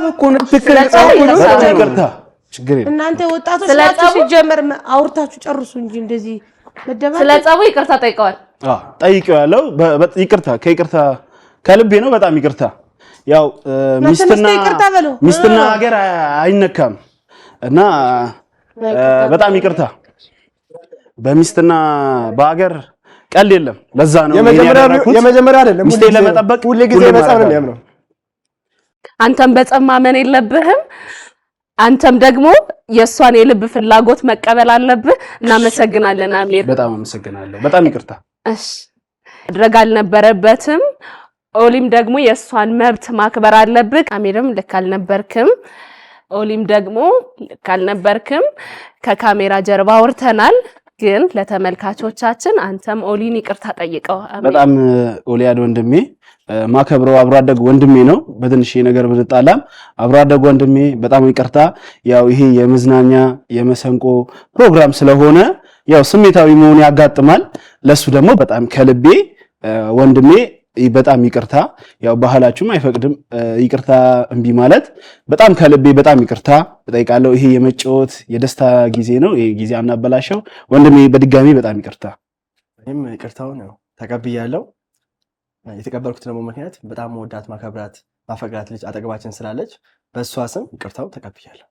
እኮ ነው ይቅርታ ችግር የለም እናንተ ወጣቶች ናችሁ ሲጀመር አውርታችሁ ጨርሱ እንጂ እንደዚህ መደባደብ ስለጸቡ ይቅርታ ጠይቀዋል ጠይቀዋለሁ ይቅርታ ከይቅርታ ከልቤ ነው በጣም ይቅርታ ያው ሚስትና ሀገር አይነካም እና በጣም ይቅርታ በሚስትና በሀገር ቀል የለም ለዛ ነው የመጀመሪያ አይደለም ሚስቴ ለመጠበቅ ሁሉ ጊዜ በጸብ ነው የሚያምነው አንተም በጸብ ማመን የለብህም አንተም ደግሞ የሷን የልብ ፍላጎት መቀበል አለብህ እናመሰግናለን አሚር በጣም አመሰግናለሁ በጣም ይቅርታ እሺ አድርግ አልነበረበትም ኦሊም ደግሞ የሷን መብት ማክበር አለብህ አሚርም ልክ አልነበርክም ኦሊም ደግሞ ልክ አልነበርክም ከካሜራ ጀርባ አውርተናል ግን ለተመልካቾቻችን አንተም ኦሊን ይቅርታ ጠይቀው በጣም ኦሊያድ ወንድሜ ማከብረው አብሮ አደግ ወንድሜ ነው በትንሽ ነገር ብንጣላም አብሮ አደግ ወንድሜ በጣም ይቅርታ ያው ይሄ የመዝናኛ የመሰንቆ ፕሮግራም ስለሆነ ያው ስሜታዊ መሆን ያጋጥማል ለሱ ደግሞ በጣም ከልቤ ወንድሜ በጣም ይቅርታ ያው ባህላችሁም አይፈቅድም ይቅርታ እንቢ ማለት በጣም ከልቤ በጣም ይቅርታ እጠይቃለሁ ይሄ የመጫወት የደስታ ጊዜ ነው ይሄ ጊዜ አናበላሽው ወንድሜ በድጋሚ በጣም ይቅርታ እኔም ይቅርታውን ነው ተቀብያለሁ የተቀበልኩት ደግሞ ምክንያት በጣም ወዳት ማከብራት ማፈቅራት ልጅ አጠገባችን ስላለች በእሷ ስም ይቅርታው ተቀብያለሁ